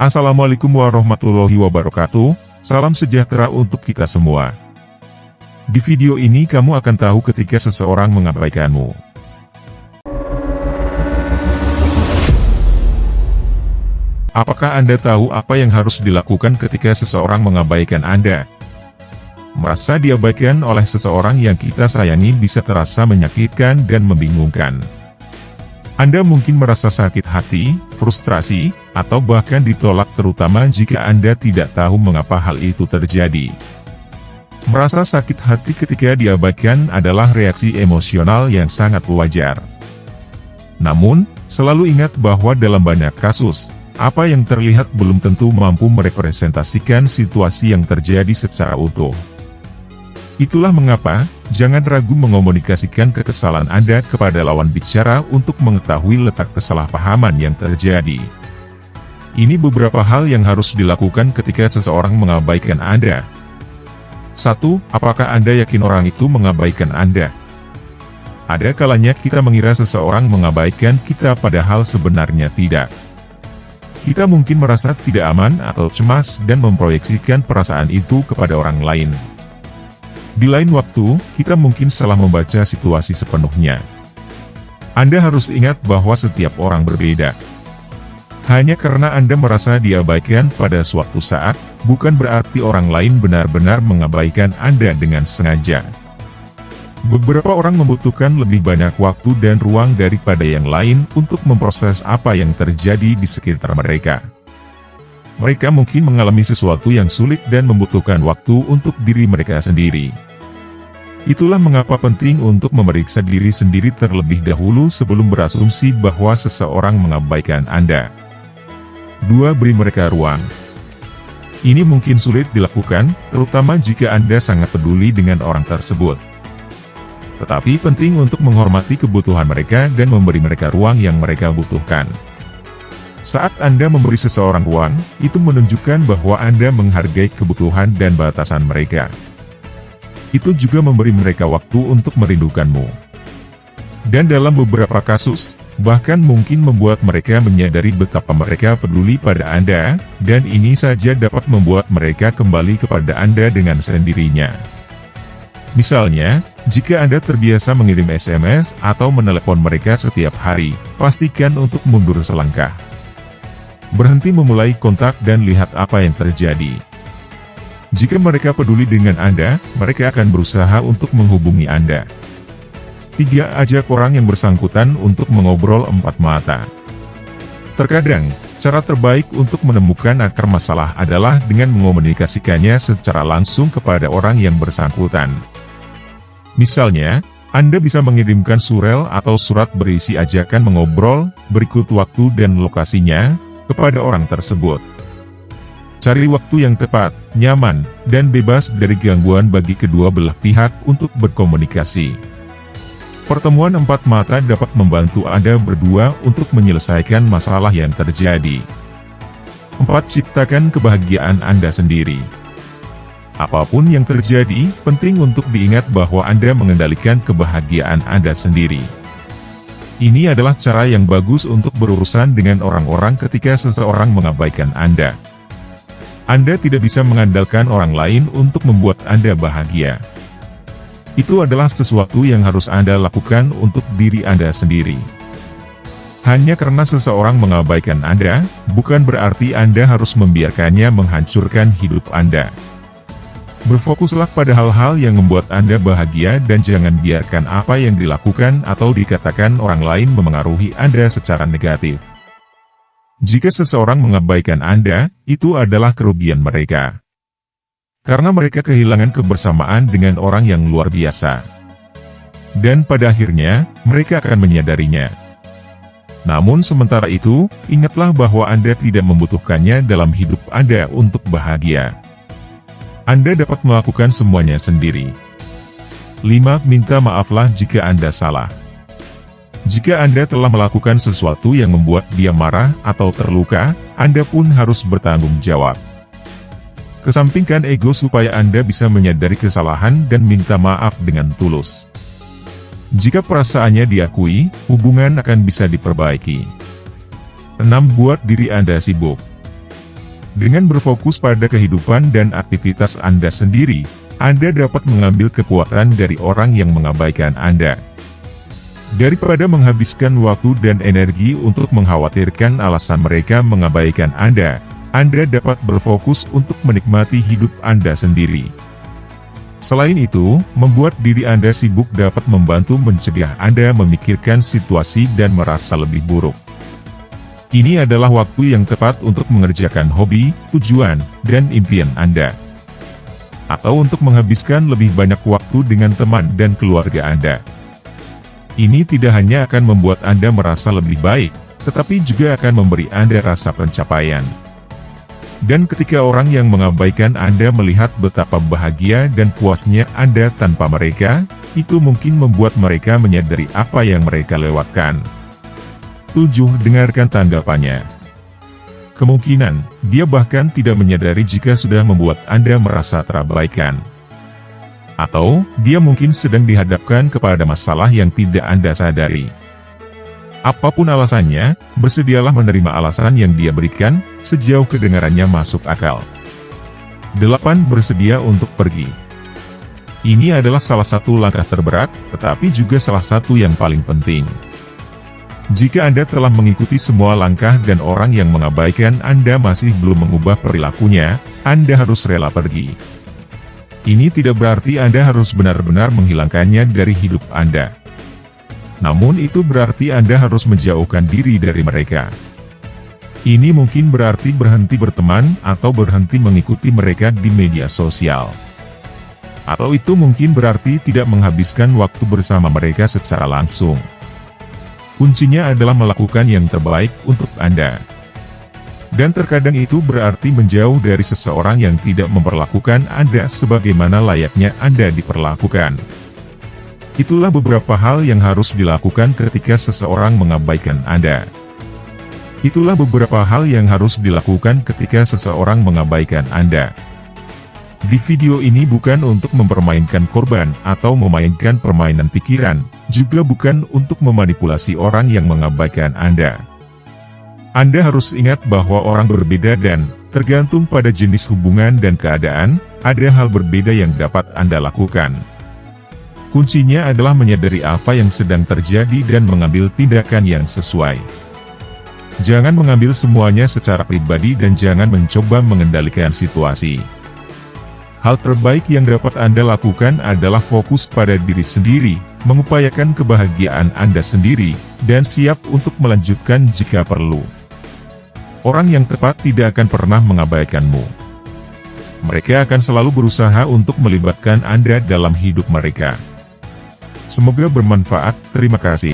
Assalamualaikum warahmatullahi wabarakatuh, salam sejahtera untuk kita semua. Di video ini kamu akan tahu ketika seseorang mengabaikanmu. Apakah Anda tahu apa yang harus dilakukan ketika seseorang mengabaikan Anda? Merasa diabaikan oleh seseorang yang kita sayangi bisa terasa menyakitkan dan membingungkan. Anda mungkin merasa sakit hati, frustrasi, atau bahkan ditolak terutama jika Anda tidak tahu mengapa hal itu terjadi. Merasa sakit hati ketika diabaikan adalah reaksi emosional yang sangat wajar. Namun, selalu ingat bahwa dalam banyak kasus, apa yang terlihat belum tentu mampu merepresentasikan situasi yang terjadi secara utuh. Itulah mengapa, jangan ragu mengomunikasikan kekesalan Anda kepada lawan bicara untuk mengetahui letak kesalahpahaman yang terjadi. Ini beberapa hal yang harus dilakukan ketika seseorang mengabaikan Anda. 1. Apakah Anda yakin orang itu mengabaikan Anda? Ada kalanya kita mengira seseorang mengabaikan kita padahal sebenarnya tidak. Kita mungkin merasa tidak aman atau cemas dan memproyeksikan perasaan itu kepada orang lain. Di lain waktu, kita mungkin salah membaca situasi sepenuhnya. Anda harus ingat bahwa setiap orang berbeda. Hanya karena Anda merasa diabaikan pada suatu saat, bukan berarti orang lain benar-benar mengabaikan Anda dengan sengaja. Beberapa orang membutuhkan lebih banyak waktu dan ruang daripada yang lain untuk memproses apa yang terjadi di sekitar mereka. Mereka mungkin mengalami sesuatu yang sulit dan membutuhkan waktu untuk diri mereka sendiri. Itulah mengapa penting untuk memeriksa diri sendiri terlebih dahulu sebelum berasumsi bahwa seseorang mengabaikan Anda. 2. Beri mereka ruang. Ini mungkin sulit dilakukan, terutama jika Anda sangat peduli dengan orang tersebut. Tetapi penting untuk menghormati kebutuhan mereka dan memberi mereka ruang yang mereka butuhkan. Saat Anda memberi seseorang ruang, itu menunjukkan bahwa Anda menghargai kebutuhan dan batasan mereka. Itu juga memberi mereka waktu untuk merindukanmu. Dan dalam beberapa kasus, bahkan mungkin membuat mereka menyadari betapa mereka peduli pada Anda, dan ini saja dapat membuat mereka kembali kepada Anda dengan sendirinya. Misalnya, jika Anda terbiasa mengirim SMS atau menelepon mereka setiap hari, pastikan untuk mundur selangkah. Berhenti memulai kontak dan lihat apa yang terjadi. Jika mereka peduli dengan Anda, mereka akan berusaha untuk menghubungi Anda. 3. Ajak orang yang bersangkutan untuk mengobrol empat mata. Terkadang, cara terbaik untuk menemukan akar masalah adalah dengan mengomunikasikannya secara langsung kepada orang yang bersangkutan. Misalnya, Anda bisa mengirimkan surel atau surat berisi ajakan mengobrol, berikut waktu dan lokasinya, kepada orang tersebut. Cari waktu yang tepat, nyaman, dan bebas dari gangguan bagi kedua belah pihak untuk berkomunikasi. Pertemuan empat mata dapat membantu Anda berdua untuk menyelesaikan masalah yang terjadi. 4. Ciptakan kebahagiaan Anda sendiri. Apapun yang terjadi, penting untuk diingat bahwa Anda mengendalikan kebahagiaan Anda sendiri. Ini adalah cara yang bagus untuk berurusan dengan orang-orang ketika seseorang mengabaikan Anda. Anda tidak bisa mengandalkan orang lain untuk membuat Anda bahagia. Itu adalah sesuatu yang harus Anda lakukan untuk diri Anda sendiri. Hanya karena seseorang mengabaikan Anda, bukan berarti Anda harus membiarkannya menghancurkan hidup Anda. Berfokuslah pada hal-hal yang membuat Anda bahagia dan jangan biarkan apa yang dilakukan atau dikatakan orang lain memengaruhi Anda secara negatif. Jika seseorang mengabaikan Anda, itu adalah kerugian mereka. Karena mereka kehilangan kebersamaan dengan orang yang luar biasa. Dan pada akhirnya, mereka akan menyadarinya. Namun sementara itu, ingatlah bahwa Anda tidak membutuhkannya dalam hidup Anda untuk bahagia. Anda dapat melakukan semuanya sendiri. 5. Minta maaflah jika Anda salah. Jika Anda telah melakukan sesuatu yang membuat dia marah atau terluka, Anda pun harus bertanggung jawab. Kesampingkan ego supaya Anda bisa menyadari kesalahan dan minta maaf dengan tulus. Jika perasaannya diakui, hubungan akan bisa diperbaiki. 6. Buat diri Anda sibuk. Dengan berfokus pada kehidupan dan aktivitas Anda sendiri, Anda dapat mengambil kekuatan dari orang yang mengabaikan Anda. Daripada menghabiskan waktu dan energi untuk mengkhawatirkan alasan mereka mengabaikan Anda dapat berfokus untuk menikmati hidup Anda sendiri. Selain itu, membuat diri Anda sibuk dapat membantu mencegah Anda memikirkan situasi dan merasa lebih buruk. Ini adalah waktu yang tepat untuk mengerjakan hobi, tujuan, dan impian Anda. Atau untuk menghabiskan lebih banyak waktu dengan teman dan keluarga Anda. Ini tidak hanya akan membuat Anda merasa lebih baik, tetapi juga akan memberi Anda rasa pencapaian. Dan ketika orang yang mengabaikan Anda melihat betapa bahagia dan puasnya Anda tanpa mereka, itu mungkin membuat mereka menyadari apa yang mereka lewatkan. 7. Dengarkan tanggapannya. Kemungkinan, dia bahkan tidak menyadari jika sudah membuat Anda merasa terabaikan. Atau, dia mungkin sedang dihadapkan kepada masalah yang tidak Anda sadari. Apapun alasannya, bersedialah menerima alasan yang dia berikan, sejauh kedengarannya masuk akal. 8. Bersedia untuk pergi. Ini adalah salah satu langkah terberat, tetapi juga salah satu yang paling penting. Jika Anda telah mengikuti semua langkah dan orang yang mengabaikan Anda masih belum mengubah perilakunya, Anda harus rela pergi. Ini tidak berarti Anda harus benar-benar menghilangkannya dari hidup Anda. Namun itu berarti Anda harus menjauhkan diri dari mereka. Ini mungkin berarti berhenti berteman atau berhenti mengikuti mereka di media sosial. Atau itu mungkin berarti tidak menghabiskan waktu bersama mereka secara langsung. Kuncinya adalah melakukan yang terbaik untuk Anda. Dan terkadang itu berarti menjauh dari seseorang yang tidak memperlakukan Anda sebagaimana layaknya Anda diperlakukan. Itulah beberapa hal yang harus dilakukan ketika seseorang mengabaikan Anda. Itulah beberapa hal yang harus dilakukan ketika seseorang mengabaikan Anda. Di video ini bukan untuk mempermainkan korban atau memainkan permainan pikiran, juga bukan untuk memanipulasi orang yang mengabaikan Anda. Anda harus ingat bahwa orang berbeda dan, tergantung pada jenis hubungan dan keadaan, ada hal berbeda yang dapat Anda lakukan. Kuncinya adalah menyadari apa yang sedang terjadi dan mengambil tindakan yang sesuai. Jangan mengambil semuanya secara pribadi dan jangan mencoba mengendalikan situasi. Hal terbaik yang dapat Anda lakukan adalah fokus pada diri sendiri, mengupayakan kebahagiaan Anda sendiri, dan siap untuk melanjutkan jika perlu. Orang yang tepat tidak akan pernah mengabaikanmu. Mereka akan selalu berusaha untuk melibatkan Anda dalam hidup mereka. Semoga bermanfaat. Terima kasih.